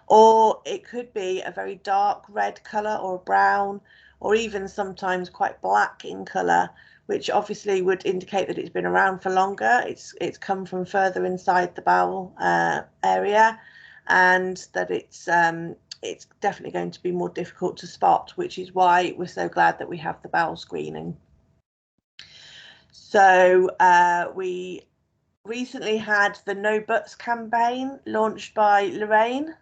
or it could be a very dark red colour or brown, or even sometimes quite black in colour, which obviously would indicate that it's been around for longer. It's come from further inside the bowel area, and that it's definitely going to be more difficult to spot, which is why we're so glad that we have the bowel screening. So we recently had the No Buts campaign launched by Lorraine,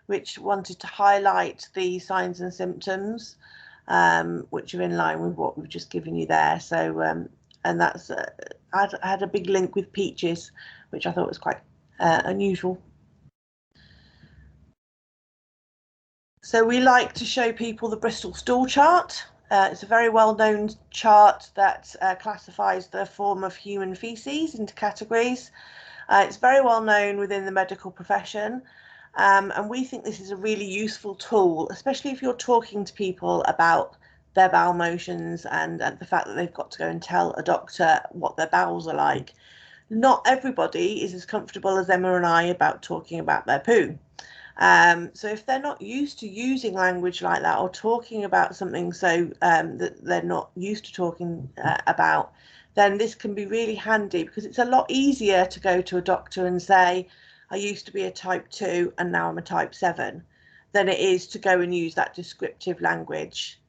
which wanted to highlight the signs and symptoms, which are in line with what we've just given you there. So, and that's I had a big link with peaches, which I thought was quite unusual. So we like to show people the Bristol stool chart. It's a very well-known chart that classifies the form of human feces into categories. It's very well known within the medical profession, and we think this is a really useful tool, especially if you're talking to people about their bowel motions and the fact that they've got to go and tell a doctor what their bowels are like. Not everybody is as comfortable as Emma and I about talking about their poo. So if they're not used to using language like that or talking about something so that they're not used to talking about, then this can be really handy, because it's a lot easier to go to a doctor and say, I used to be a type 2 and now I'm a type 7, than it is to go and use that descriptive language.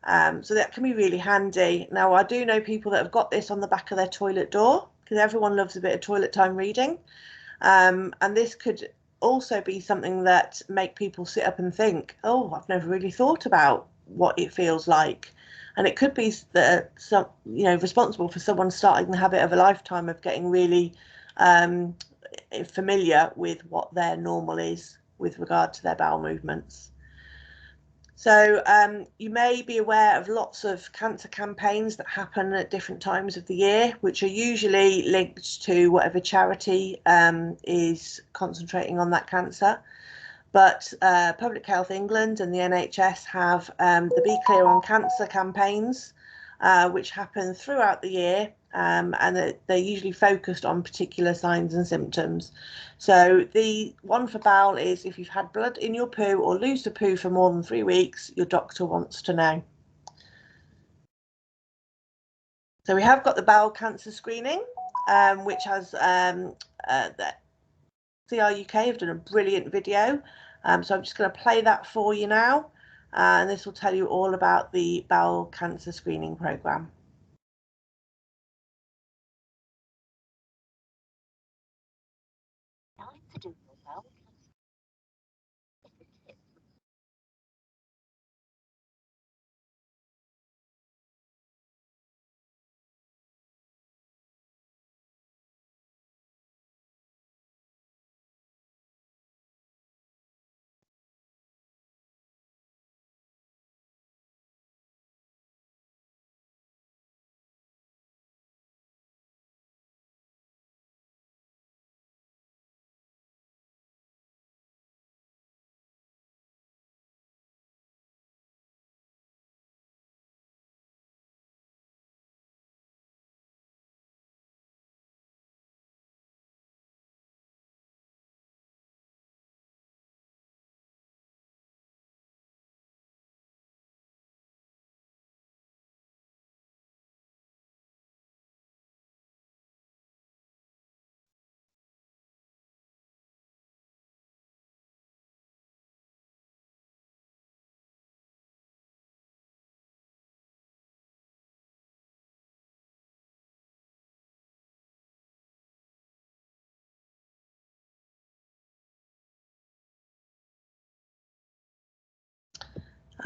So that can be really handy. Now, I do know people that have got this on the back of their toilet door, because everyone loves a bit of toilet time reading. And this could also be something that make people sit up and think, oh, I've never really thought about what it feels like. And it could be that responsible for someone starting the habit of a lifetime of getting really familiar with what their normal is with regard to their bowel movements. So you may be aware of lots of cancer campaigns that happen at different times of the year, which are usually linked to whatever charity is concentrating on that cancer. But Public Health England and the NHS have the Be Clear on Cancer campaigns, which happen throughout the year, and they're usually focused on particular signs and symptoms. So the one for bowel is if you've had blood in your poo or lose the poo for more than 3 weeks, your doctor wants to know. So we have got the bowel cancer screening, which has the CR UK have done a brilliant video. So I'm just going to play that for you now, and this will tell you all about the bowel cancer screening programme.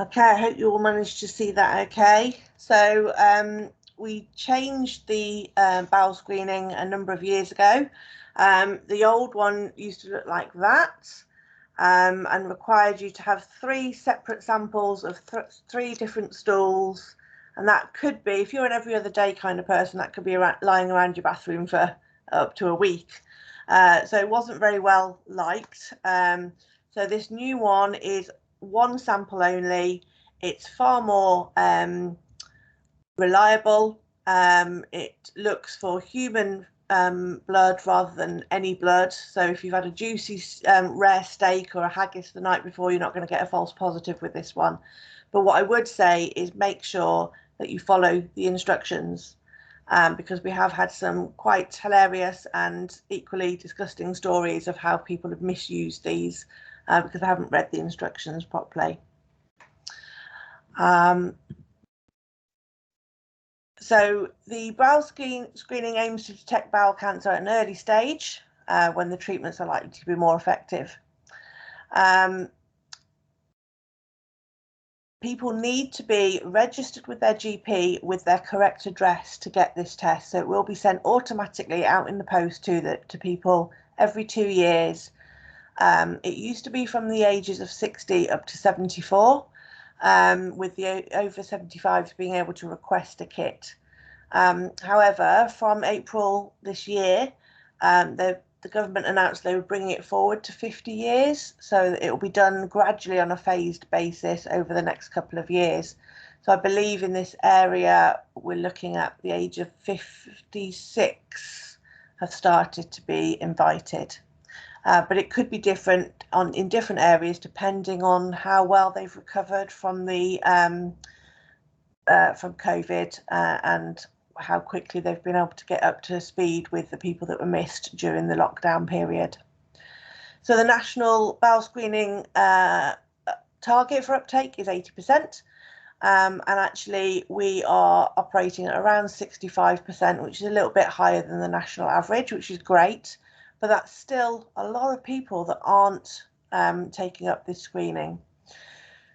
Okay, I hope you all managed to see that okay. So we changed the bowel screening a number of years ago. The old one used to look like that and required you to have 3 separate samples of 3 different stools. And that could be, if you're an every other day kind of person, that could be lying around your bathroom for up to a week. So it wasn't very well liked. So this new one is 1 sample only. It's far more reliable. It looks for human blood rather than any blood. So if you've had a juicy rare steak or a haggis the night before, you're not going to get a false positive with this one. But what I would say is make sure that you follow the instructions, because we have had some quite hilarious and equally disgusting stories of how people have misused these because they haven't read the instructions properly. So the bowel screening aims to detect bowel cancer at an early stage when the treatments are likely to be more effective. People need to be registered with their GP with their correct address to get this test. So it will be sent automatically out in the post to people every 2 years. It used to be from the ages of 60 up to 74, with the over 75s being able to request a kit. However, from April this year, the government announced they were bringing it forward to 50 years, so it will be done gradually on a phased basis over the next couple of years. So I believe in this area, we're looking at the age of 56 have started to be invited. But it could be different in different areas depending on how well they've recovered from the from COVID and how quickly they've been able to get up to speed with the people that were missed during the lockdown period. So the national bowel screening target for uptake is 80%. And actually we are operating at around 65%, which is a little bit higher than the national average, which is great, but that's still a lot of people that aren't taking up this screening.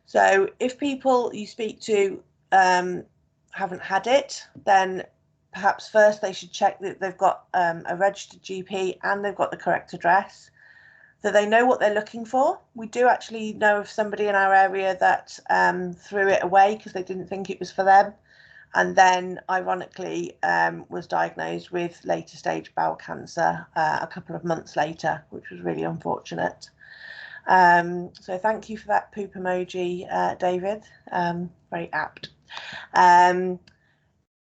So if people you speak to haven't had it, then perhaps first they should check that they've got a registered GP and they've got the correct address, that they know what they're looking for. We do actually know of somebody in our area that threw it away because they didn't think it was for them, and then ironically was diagnosed with later stage bowel cancer a couple of months later, which was really unfortunate. So thank you for that poop emoji, David. Very apt.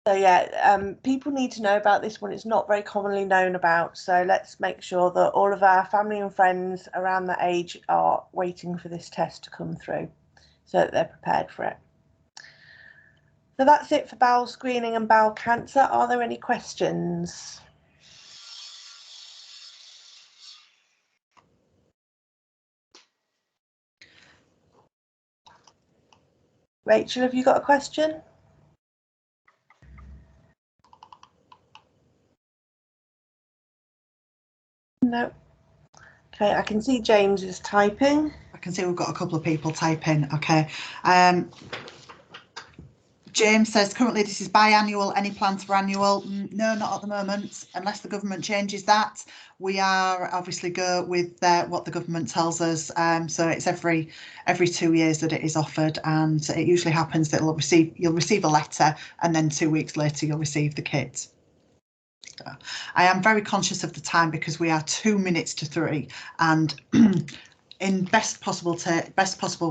So yeah, people need to know about this one. It's not very commonly known about. So let's make sure that all of our family and friends around that age are waiting for this test to come through so that they're prepared for it. So that's it for bowel screening and bowel cancer. Are there any questions? Rachel, have you got a question? No. Okay, I can see James is typing. I can see we've got a couple of people typing. Okay. James says currently this is biannual. Any plans for annual? No, not at the moment, unless the government changes that. We are obviously go with what the government tells us. So it's every 2 years that it is offered, and it usually happens that you'll receive a letter, and then 2 weeks later you'll receive the kit. I am very conscious of the time because we are 2 minutes to 3, and in best possible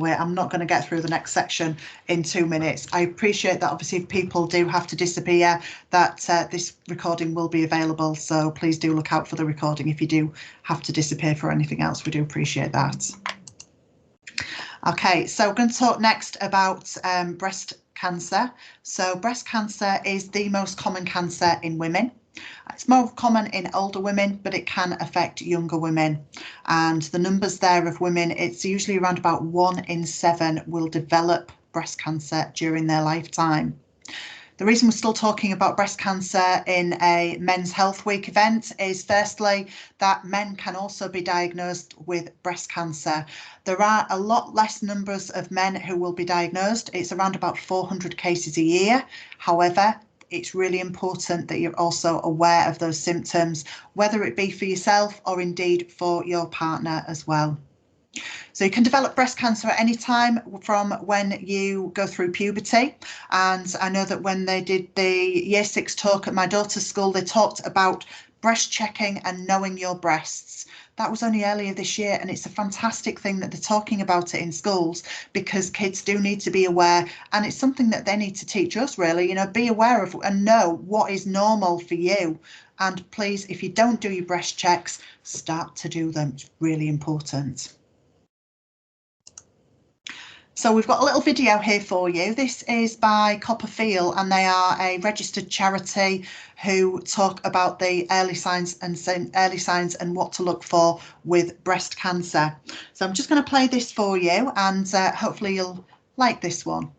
way, I'm not going to get through the next section in 2 minutes. I appreciate that obviously if people do have to disappear, that this recording will be available, so please do look out for the recording if you do have to disappear for anything else. We do appreciate that. Okay, so we're going to talk next about breast cancer. So breast cancer is the most common cancer in women. It's more common in older women, but it can affect younger women. And the numbers there of women, it's usually around about 1 in 7 will develop breast cancer during their lifetime. The reason we're still talking about breast cancer in a Men's Health Week event is firstly that men can also be diagnosed with breast cancer. There are a lot less numbers of men who will be diagnosed. It's around about 400 cases a year. However, it's really important that you're also aware of those symptoms, whether it be for yourself or indeed for your partner as well. So you can develop breast cancer at any time from when you go through puberty. And I know that when they did the Year 6 talk at my daughter's school, they talked about breast checking and knowing your breasts. That was only earlier this year, and it's a fantastic thing that they're talking about it in schools, because kids do need to be aware, and it's something that they need to teach us really, you know, be aware of and know what is normal for you. And please, if you don't do your breast checks, start to do them. It's really important. So we've got a little video here for you. This is by Copperfield, and they are a registered charity who talk about the early signs and what to look for with breast cancer. So I'm just going to play this for you, and hopefully you'll like this one.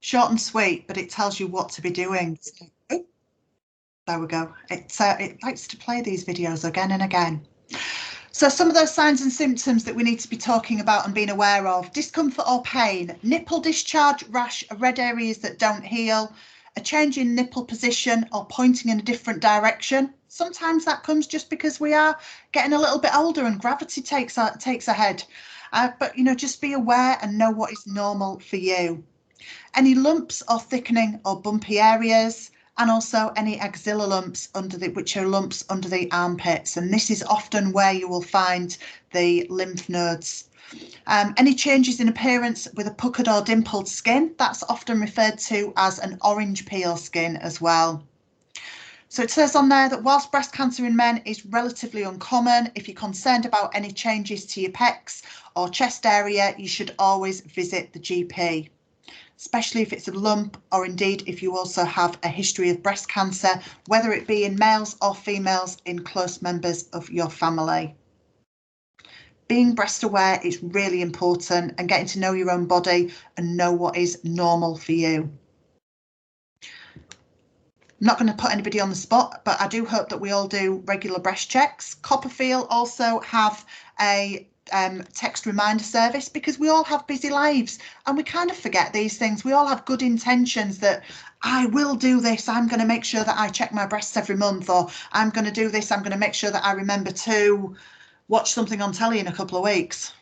Short and sweet, but it tells you what to be doing. Oh, there we go. It likes to play these videos again and again. So some of those signs and symptoms that we need to be talking about and being aware of: discomfort or pain, nipple discharge, rash, red areas that don't heal, a change in nipple position or pointing in a different direction. Sometimes that comes just because we are getting a little bit older and gravity takes ahead. But just be aware and know what is normal for you. Any lumps or thickening or bumpy areas, and also any axilla lumps which are lumps under the armpits, and this is often where you will find the lymph nodes. Any changes in appearance with a puckered or dimpled skin, that's often referred to as an orange peel skin as well. So it says on there that whilst breast cancer in men is relatively uncommon, if you're concerned about any changes to your pecs or chest area, you should always visit the GP, especially if it's a lump, or indeed if you also have a history of breast cancer, whether it be in males or females in close members of your family. Being breast aware is really important, and getting to know your own body and know what is normal for you. I'm not going to put anybody on the spot, but I do hope that we all do regular breast checks. Copperfield also have a text reminder service, because we all have busy lives and we kind of forget these things. We all have good intentions that I will do this, I'm going to make sure that I check my breasts every month, or I'm going to do this, I'm going to make sure that I remember to watch something on telly in a couple of weeks.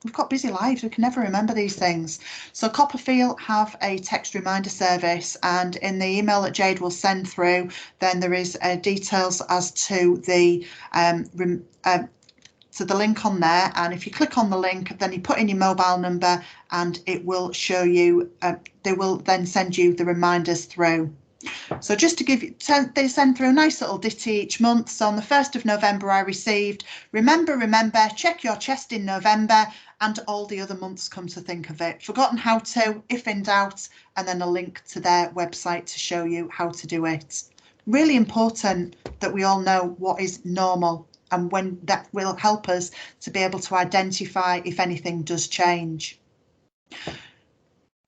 We've got busy lives, we can never remember these things. So Copperfield have a text reminder service, and in the email that Jade will send through, then there is details as to the link on there, and if you click on the link, then you put in your mobile number and it will show you, they will then send you the reminders through. So just to give you, they send through a nice little ditty each month. So on the 1st of November I received, remember, check your chest in November, and all the other months come to think of it. Forgotten how to, if in doubt, and then a link to their website to show you how to do it. Really important that we all know what is normal, and when that will help us to be able to identify if anything does change.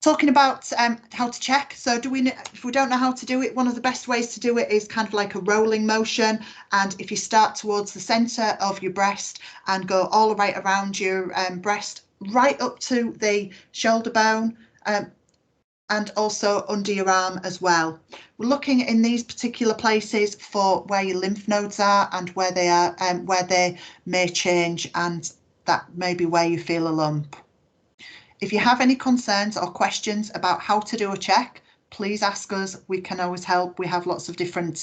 Talking about how to check, so if we don't know how to do it, one of the best ways to do it is kind of like a rolling motion, and if you start towards the centre of your breast and go all the way around your breast, right up to the shoulder bone, and also under your arm as well. We're looking in these particular places for where your lymph nodes are and where they are, where they may change, and that may be where you feel a lump. If you have any concerns or questions about how to do a check, please ask us. We can always help. We have lots of different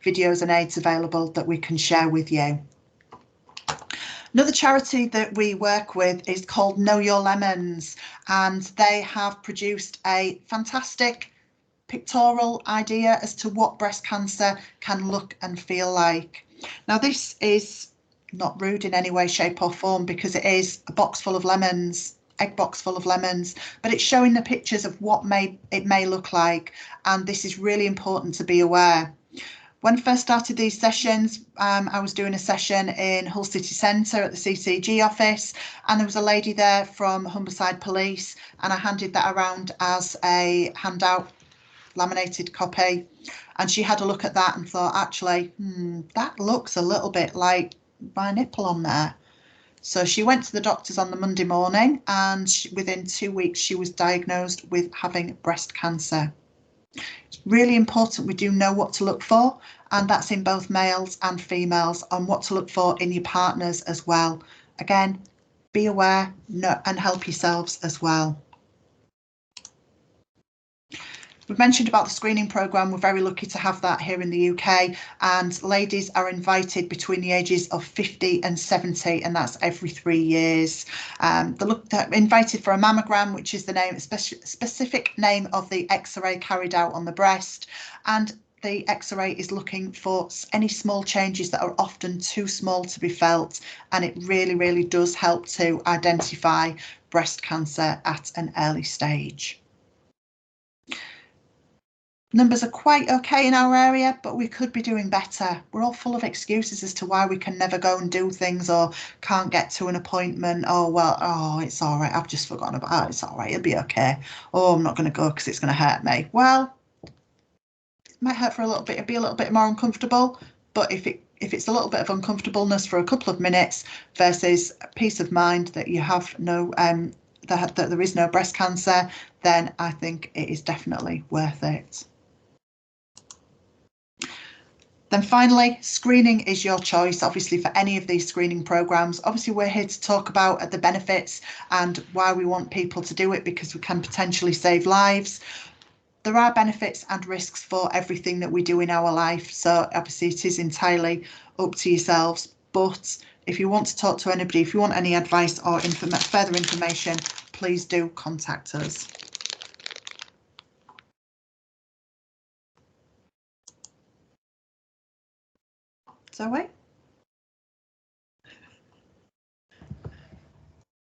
videos and aids available that we can share with you. Another charity that we work with is called Know Your Lemons, and they have produced a fantastic pictorial idea as to what breast cancer can look and feel like. Now, this is not rude in any way, shape or form, because it is a box full of lemons, egg box full of lemons, but it's showing the pictures of what it may look like, and this is really important to be aware. When I first started these sessions, I was doing a session in Hull City Centre at the CCG office, and there was a lady there from Humberside Police, and I handed that around as a handout, laminated copy, and she had a look at that and thought, actually, that looks a little bit like my nipple on there. So she went to the doctors on the Monday morning, and within 2 weeks she was diagnosed with having breast cancer. It's really important we do know what to look for, and that's in both males and females, and what to look for in your partners as well. Again, be aware and help yourselves as well. We've mentioned about the screening programme. We're very lucky to have that here in the UK, and ladies are invited between the ages of 50 and 70, and that's every 3 years. They're invited for a mammogram, which is the specific name of the X-ray carried out on the breast, and the X-ray is looking for any small changes that are often too small to be felt, and it really, really does help to identify breast cancer at an early stage. numbers are quite okay in our area, but we could be doing better. We're all full of excuses as to why we can never go and do things or can't get to an appointment. Oh, well, oh, it's all right. I've just forgotten about it. It's all right. It'll be okay. Oh, I'm not going to go because it's going to hurt me. Well, it might hurt for a little bit. It'd be a little bit more uncomfortable. But if it's a little bit of uncomfortableness for a couple of minutes versus peace of mind that you have no that there is no breast cancer, then I think it is definitely worth it. Then finally, screening is your choice, obviously, for any of these screening programs. Obviously, we're here to talk about the benefits and why we want people to do it, because we can potentially save lives. There are benefits and risks for everything that we do in our life. So obviously it is entirely up to yourselves. But if you want to talk to anybody, if you want any advice or further information, please do contact us. Zoe?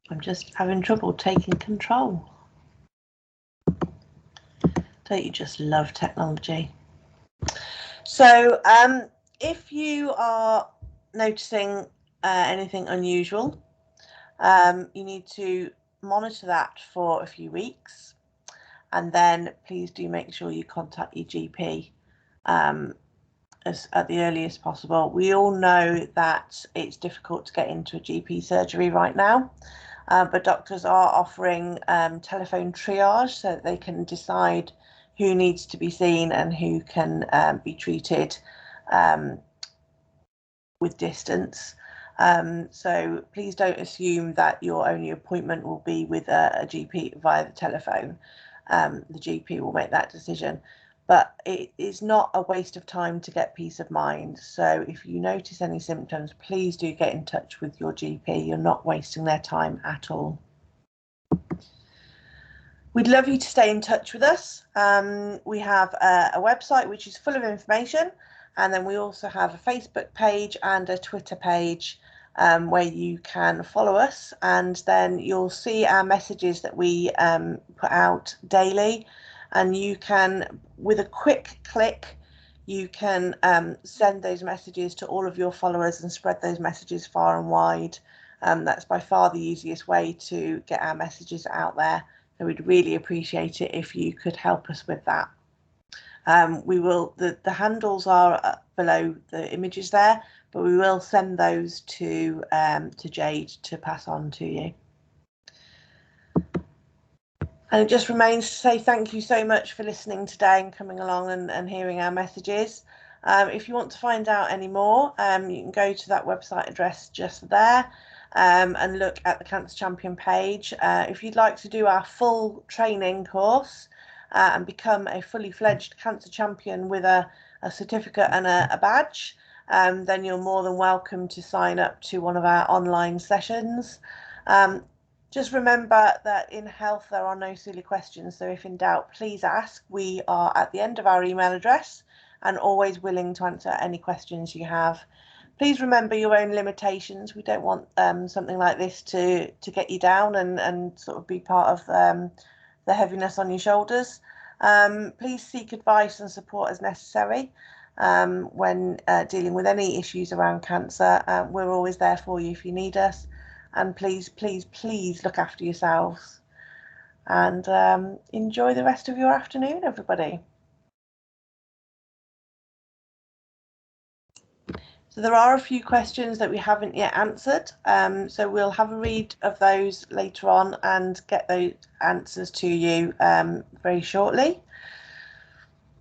I'm just having trouble taking control. Don't you just love technology? So if you are noticing anything unusual, you need to monitor that for a few weeks, and then please do make sure you contact your GP at the earliest possible. We all know that it's difficult to get into a GP surgery right now, but doctors are offering telephone triage so that they can decide who needs to be seen and who can be treated with distance. So please don't assume that your only appointment will be with a GP via the telephone. The GP will make that decision. But it is not a waste of time to get peace of mind. So if you notice any symptoms, please do get in touch with your GP. You're not wasting their time at all. We'd love you to stay in touch with us. We have a website which is full of information, and then we also have a Facebook page and a Twitter page where you can follow us, and then you'll see our messages that we put out daily. And you can, with a quick click, you can send those messages to all of your followers and spread those messages far and wide. That's by far the easiest way to get our messages out there. So we'd really appreciate it if you could help us with that. We will, the handles are below the images there, but we will send those to Jade to pass on to you. And it just remains to say thank you so much for listening today and coming along and hearing our messages. If you want to find out any more, you can go to that website address just there and look at the Cancer Champion page. If you'd like to do our full training course and become a fully fledged Cancer Champion with a certificate and a badge, then you're more than welcome to sign up to one of our online sessions. Just remember that in health there are no silly questions, so if in doubt, please ask. We are at the end of our email address and always willing to answer any questions you have. Please remember your own limitations. We don't want something like this to get you down and sort of be part of the heaviness on your shoulders. Please seek advice and support as necessary when dealing with any issues around cancer. We're always there for you if you need us. And please, please, please look after yourselves and enjoy the rest of your afternoon, everybody. So there are a few questions that we haven't yet answered. So we'll have a read of those later on and get those answers to you very shortly.